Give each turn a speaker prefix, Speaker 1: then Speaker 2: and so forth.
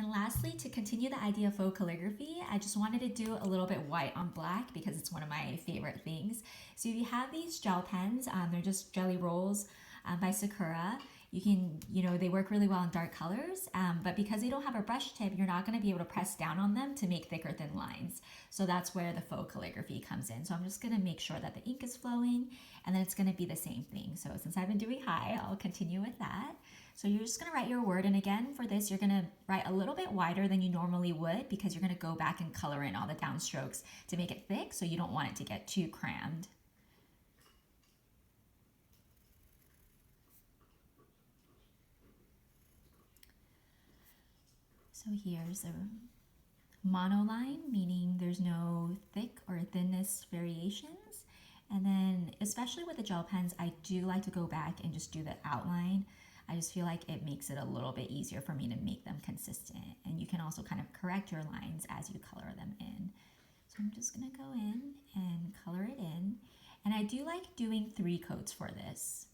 Speaker 1: then lastly, to continue the idea of faux calligraphy, I just wanted to do a little bit white on black because it's one of my favorite things. So if you have these gel pens, they're just jelly rolls by Sakura. You can, they work really well in dark colors, but because they don't have a brush tip, you're not going to be able to press down on them to make thick or thin lines. So that's where the faux calligraphy comes in. So I'm just going to make sure that the ink is flowing, and then it's going to be the same thing. So since I've been doing high, I'll continue with that. So you're just going to write your word, and again, for this, you're going to write a little bit wider than you normally would because you're going to go back and color in all the downstrokes to make it thick, so you don't want it to get too crammed. So here's a monoline, meaning there's no thick or thinness variations. And then, especially with the gel pens, I do like to go back and just do the outline. I just feel like it makes it a little bit easier for me to make them consistent. And you can also kind of correct your lines as you color them in. So I'm just gonna go in and color it in. And I do like doing 3 coats for this.